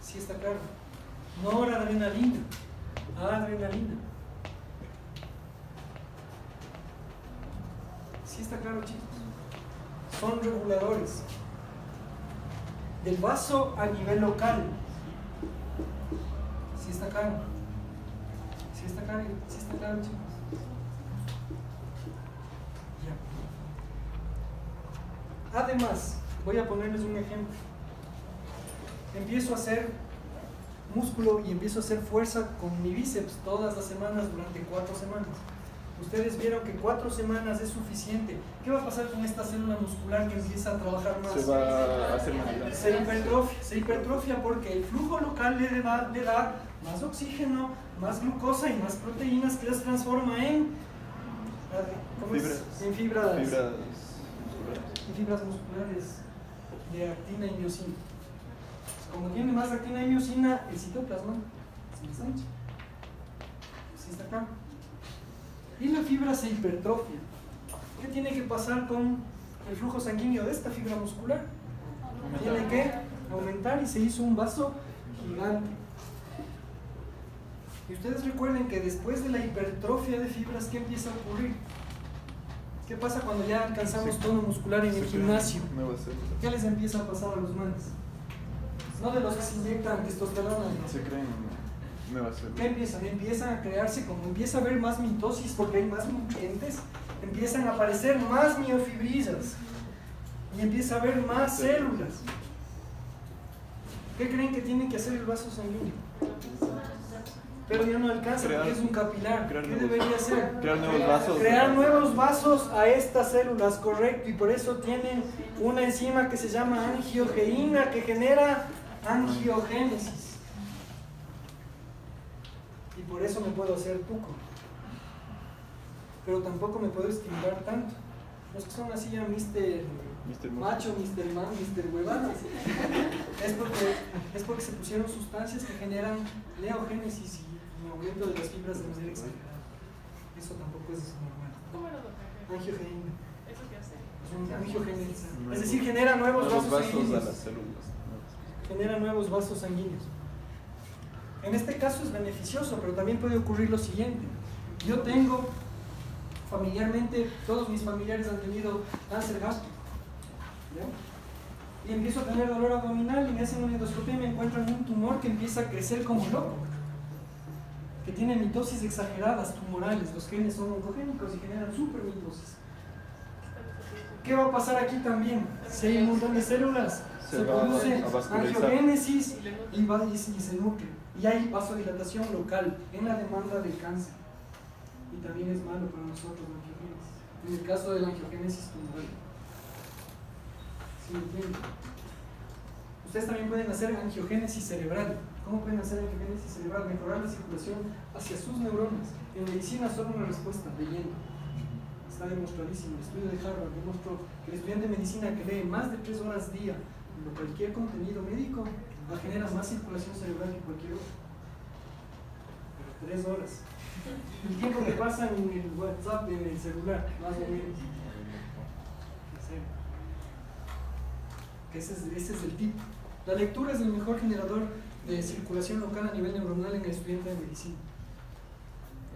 ¿Sí está claro? Noradrenalina, adrenalina. ¿Sí está claro, chicos? Son reguladores del vaso a nivel local. ¿Sí está claro? ¿Sí está claro? ¿Sí está claro, chicos? Ya. Además, voy a ponerles un ejemplo. Empiezo a hacer músculo y empiezo a hacer fuerza con mi bíceps todas las semanas durante 4 semanas. Ustedes vieron que 4 semanas es suficiente. ¿Qué va a pasar con esta célula muscular que empieza a trabajar más? Se va a hacer más grande. Se hipertrofia porque el flujo local le da más oxígeno, más glucosa y más proteínas que las transforma en, ¿cómo es? En fibras musculares de actina y miosina. Como tiene más actina y miosina, el citoplasma es más ancho. ¿Sí está acá? Y la fibra se hipertrofia. ¿Qué tiene que pasar con el flujo sanguíneo de esta fibra muscular? Tiene que aumentar y se hizo un vaso gigante. Y ustedes recuerden que después de la hipertrofia de fibras, ¿qué empieza a ocurrir? ¿Qué pasa cuando ya alcanzamos tono muscular en el gimnasio? ¿Qué les empieza a pasar a los manes? No de los que se inyectan testosterona. ¿No? Se creen nuevas células. ¿Qué empiezan? Empiezan a crearse, como empieza a haber más mitosis porque hay más nutrientes, empiezan a aparecer más miofibrillas y empieza a haber más células. ¿Qué creen que tiene que hacer el vaso sanguíneo? Pero ya no alcanza porque es un capilar. ¿Qué debería hacer? Crear nuevos vasos. Crear nuevos vasos a estas células, correcto. Y por eso tienen una enzima que se llama angiogeína que genera angiogénesis. Y por eso me puedo hacer tuco. Pero tampoco me puedo estimular tanto. Los que son así ya Mr. Macho, Mr. Man, Mr. Huevadas. Es porque se pusieron sustancias que generan neogénesis y un aumento de las fibras de manera exagerada. Eso tampoco es normal. ¿Cómo lo toca? Angiogeína. ¿Eso qué hace? Es un angiogénesis. Es decir, genera nuevos vasos a sanguíneos. las células. Genera nuevos vasos sanguíneos. En este caso es beneficioso, pero también puede ocurrir lo siguiente. Yo tengo, familiarmente, todos mis familiares han tenido cáncer gástrico. ¿Ya? Y empiezo a tener dolor abdominal y me hacen una endoscopia y me encuentran un tumor que empieza a crecer como loco, que tiene mitosis exageradas tumorales. Los genes son oncogénicos y generan supermitosis. ¿Qué va a pasar aquí también? Si hay un montón de células, se produce angiogénesis y se nutre. Y hay vasodilatación local en la demanda del cáncer. Y también es malo para nosotros la angiogénesis. En el caso de la angiogénesis tumoral. ¿Sí me entienden? Ustedes también pueden hacer angiogénesis cerebral. ¿Cómo pueden hacer angiogénesis cerebral? Mejorar la circulación hacia sus neuronas. En medicina solo una respuesta, leyendo. Está demostradísimo. El estudio de Harvard demostró que el estudiante de medicina que lee más de 3 horas día de cualquier contenido médico va a generar más circulación cerebral que cualquier otro. Pero 3 horas. El tiempo que pasa en el WhatsApp, en el celular, más o menos. En serio. Ese es el tipo. La lectura es el mejor generador de circulación local a nivel neuronal en el estudiante de medicina.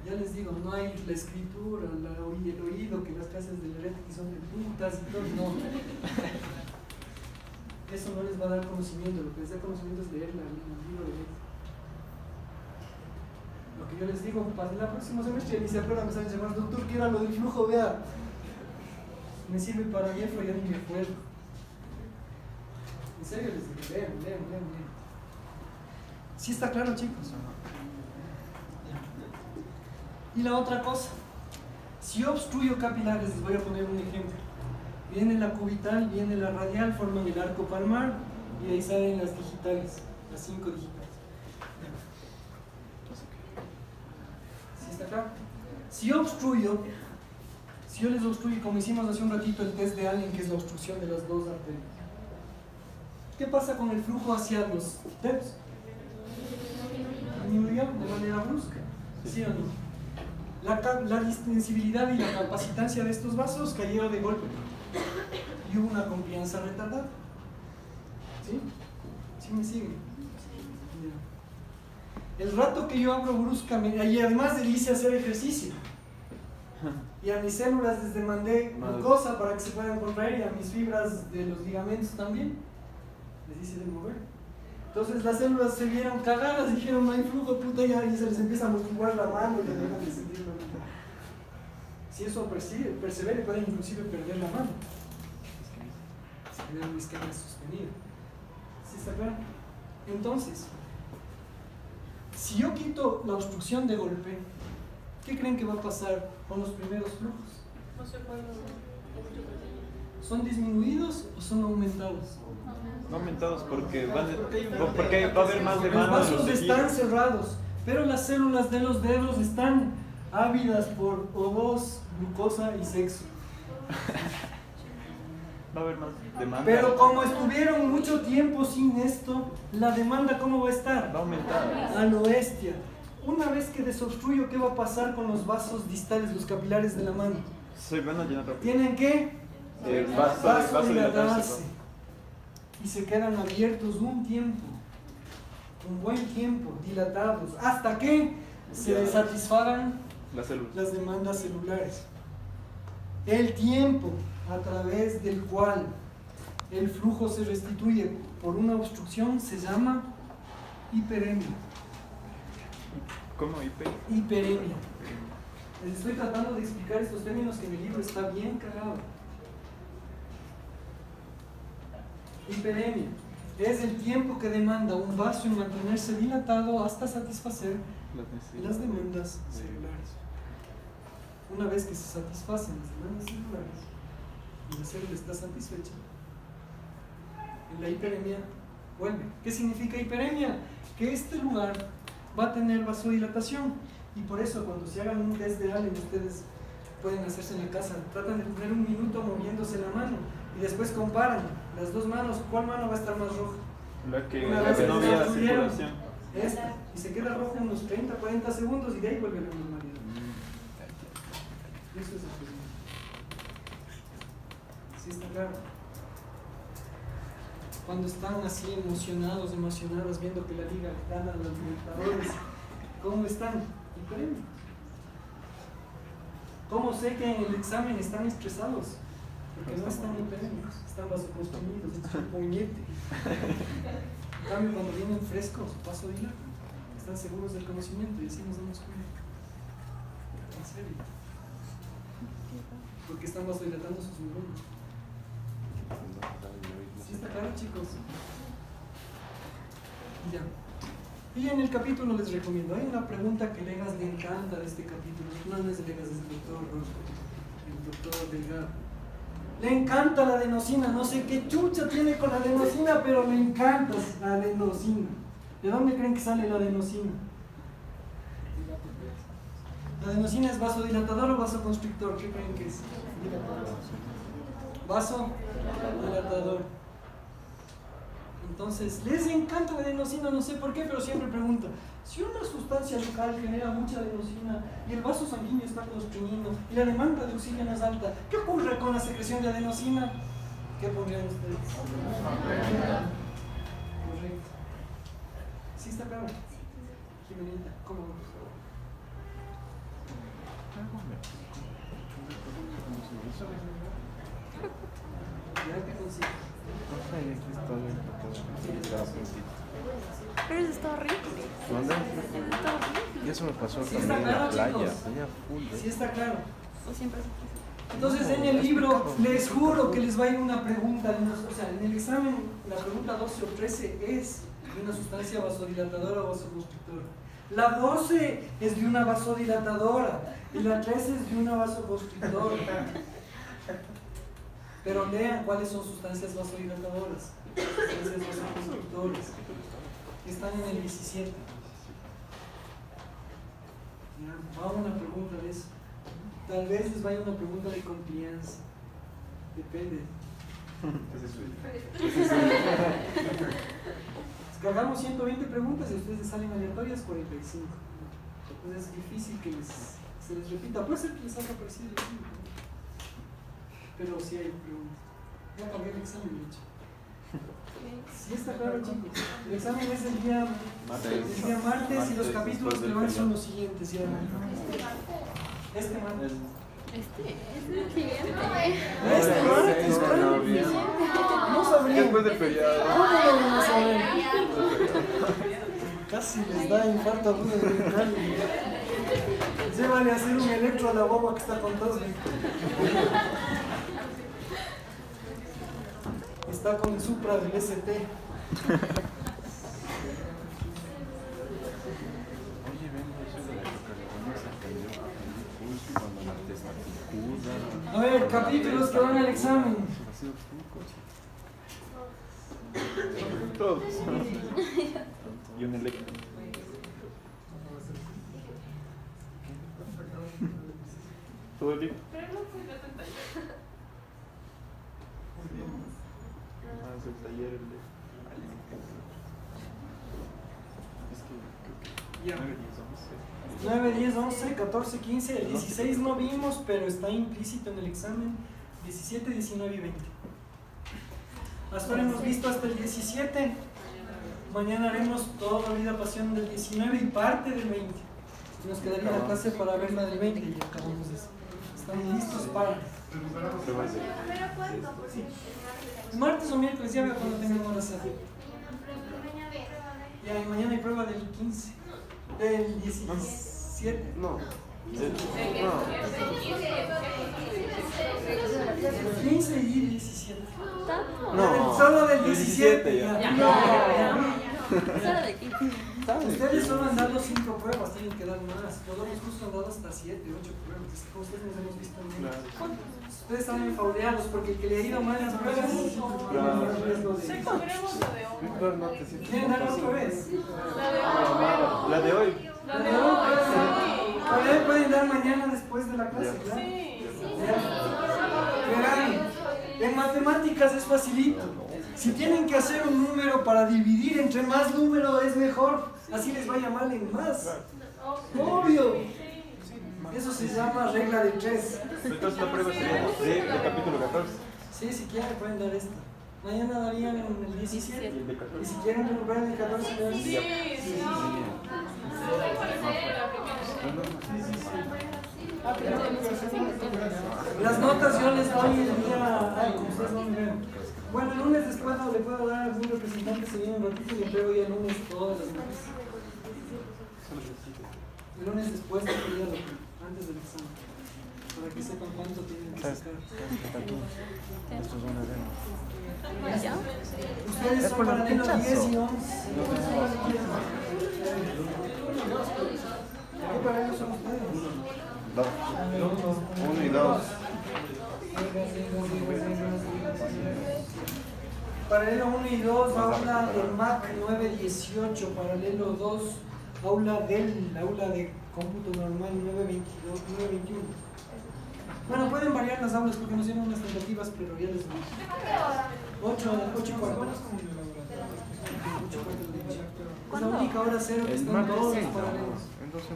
Ya les digo, no hay la escritura, el oído, que las clases de la que son de putas y todo, no. Eso no les va a dar conocimiento, lo que les da conocimiento es leer el libro de leyes. Lo que yo les digo, para el próximo semestre ni se acuerdan, me saben llamar, doctor, ¿qué era lo del flujo? Vea, me sirve para nefro, ya ni me acuerdo. En serio les digo, lean. ¿Sí está claro, chicos? Y la otra cosa, si yo obstruyo capilares, les voy a poner un ejemplo. Viene la cubital, viene la radial, forman el arco palmar y ahí salen las digitales, las 5 digitales. ¿Sí está claro? Si yo les obstruyo, como hicimos hace un ratito el test de Allen, que es la obstrucción de las 2 arterias, ¿qué pasa con el flujo hacia los dedos? Disminuyó de manera brusca, ¿sí o no? La distensibilidad y la capacitancia de estos vasos cayeron de golpe y hubo una confianza retardada. ¿Sí? ¿Sí me siguen? El rato que yo abro bruscamente, y además le hice hacer ejercicio, y a mis células les demandé glucosa para que se puedan contraer, y a mis fibras de los ligamentos también, les hice de mover. Entonces las células se vieron cagadas, dijeron no hay flujo, puta, ya, y se les empieza a amortiguar la mano y dejan de sentir la mano. Si eso persevera, pueden inclusive perder la mano. Se queda una escala sostenida. ¿Sí está claro? Entonces, si yo quito la obstrucción de golpe, ¿qué creen que va a pasar con los primeros flujos? No se puede. ¿Son disminuidos o son aumentados? No aumentados porque va a haber más Los demanda. vasos están cerrados, pero las células de los dedos están ávidas por O2, glucosa y sexo. Va a haber más demanda. Pero como estuvieron mucho tiempo sin esto, la demanda ¿cómo va a estar? Va a aumentar. A lo bestia. Una vez que desobstruyo, ¿qué va a pasar con los vasos distales, los capilares de la mano? Se van a llenar rápido. Tienen que Vasodilatarse. y se quedan abiertos un tiempo, un buen tiempo, dilatados, hasta que se satisfagan Las células. las demandas celulares. El tiempo a través del cual el flujo se restituye por una obstrucción se llama hiperemia. ¿Cómo IP? Hiperemia. Les estoy tratando de explicar estos términos que en el libro está bien cagado. Hiperemia es el tiempo que demanda un vaso en mantenerse dilatado hasta satisfacer las demandas celulares. Una vez que se satisfacen las demandas celulares y la célula está satisfecha, la hiperemia vuelve. ¿Qué significa hiperemia? Que este lugar va a tener vasodilatación, y por eso cuando se hagan un test de Allen, ustedes pueden hacerse en la casa, tratan de poner 1 minuto moviéndose la mano y después comparan las dos manos, ¿cuál mano va a estar más roja? La que Una vez no que había obstruyeron, circulación. esta, y se queda roja unos 30, 40 segundos y de ahí vuelve a la normalidad. Eso es el problema. ¿Sí está claro? Cuando están así emocionadas viendo que la liga gana a los Libertadores, ¿cómo están? Hiperemia. ¿Cómo sé que en el examen están estresados? Porque no están hiperemios, están vasoconstriñidos, esto es un puñete. En cambio, cuando vienen frescos, vasodilatan, están seguros del conocimiento y así nos damos cuenta. En serio. Porque están vasodilatando sus neuronas. ¿Sí está claro, chicos? Ya. Y en el capítulo les recomiendo, hay una pregunta que Legas le encanta de este capítulo. No es de Legas, es el doctor Delgado. Le encanta la adenosina, no sé qué chucha tiene con la adenosina, pero le encanta la adenosina. ¿De dónde creen que sale la adenosina? ¿La adenosina es vasodilatador o vasoconstrictor? ¿Qué creen que es? Vasodilatador. Entonces, les encanta la adenosina, no sé por qué, pero siempre pregunto, si una sustancia local genera mucha adenosina y el vaso sanguíneo está constriñido y la demanda de oxígeno es alta, ¿qué ocurre con la secreción de adenosina? ¿Qué pondrían ustedes? Correcto. ¿Sí está claro? Jimenita, ¿cómo vamos? ¿Ya qué consiste? Pero eso está horrible. ¿Dónde? Eso está horrible. Y eso me pasó Sí también está en la claro, playa. chicos. Tenía full de... Sí está claro. O siempre se Entonces en el libro les juro que les va a ir una pregunta, o sea, en el examen la pregunta 12 o 13 es de una sustancia vasodilatadora o vasoconstrictora. La 12 es de una vasodilatadora y la 13 es de una vasoconstrictora. Pero lean cuáles son sustancias vasodilatadoras, sustancias vasoconstrictoras, que están en el 17. Ya, va una pregunta de eso. Tal vez les vaya una pregunta de confianza. Depende. Descargamos 120 preguntas y ustedes les salen aleatorias 45. Entonces es difícil que se les repita. Puede ser que les haya parecido el libro, pero sí hay preguntas. Ya cambié el examen, de hecho. Sí está claro, chicos. El examen es el día martes y los capítulos que van son los siguientes. Ya. Este martes. es el siguiente. Este martes, claro. No sabría. Después del feriado. ¿Cómo lo van a saber? Casi les da infarto abdominal. Llévale a hacer un electro a la guagua que está con tos. Está con el Supra del ST. Oye, ven, eso de la cocaína se cayó justo cuando la testatitud. A ver, capítulos que van al examen. Todos. Y un electro. ¿Todo el día? Pero no fue la pantalla. Ah, es el taller el de... Es que creo que... Ya. 9, 10, 11. 9, 10, 11, 14, 15, el 16 no vimos, pero está implícito en el examen. 17, 19 y 20. Hasta ahora hemos visto hasta el 17. Mañana haremos toda la vida pasión del 19 y parte del 20. Nos quedaría la clase para ver la del 20 y acabamos eso. Estamos listos para... ¿Pero cuándo? Porque Martes o miércoles, ya veo cuando tengamos la sala. mañana ve. Ya, y mañana hay prueba del 15. Del 17. No. 15 y 17. No. Solo del 17. ya. Ya. Solo de 15. Ustedes solo han dado 5 pruebas, tienen que dar más. Nosotros justo han dado hasta 7, 8 pruebas. Es que como ustedes nos hemos visto bien. Ustedes están enfauleados porque el que le ha ido mal en las pruebas Claro. Sí, cobremos la de hoy. Víctor, no te sientes. ¿Quieren dar otra vez? La de hoy primero. La de hoy. La de hoy. Todavía pueden dar mañana después de la clase, claro. Sí. Verán, en matemáticas es facilito. Si tienen que hacer un número para dividir, entre más número es mejor. Así les vaya mal en más. Obvio. Eso se llama regla de 3. Entonces la prueba sería de capítulo 14. Sí, si quieren pueden dar esta. Mañana darían el 17. Y el de Y 14. si quieren recuperar el 14, le dan. Sí, sí. Las notas yo les doy el día. Ay, como ustedes no me ven. Bueno, el lunes después le puedo dar a algún representante, se viene un ratito y le entrego ya el lunes todas las notas. El lunes después de antes del examen. Para que sepan cuánto tienen que sacar. Esto es una demo. ¿Ya? Ustedes son paralelo 10 y 11. ¿Qué paralelos son ustedes? 2. 1 y 2. Paralelo 1 y 2, aula del MAC 918. Paralelo 2, aula de cómputo normal 922, 921. Bueno, pueden variar las aulas porque nos dieron unas tentativas, pero ya les digo. 8 y cuarto. Es la única hora cero que están todos los paralelos.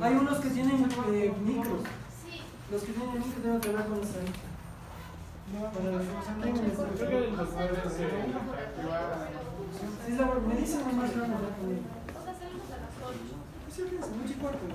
Hay unos que tienen micros. Los que tienen micro tengo que hablar con los ahí. Creo que el doctor Sí, me dicen nomás, no, O sea, salimos a las 8. Sí, 8 y cuarto.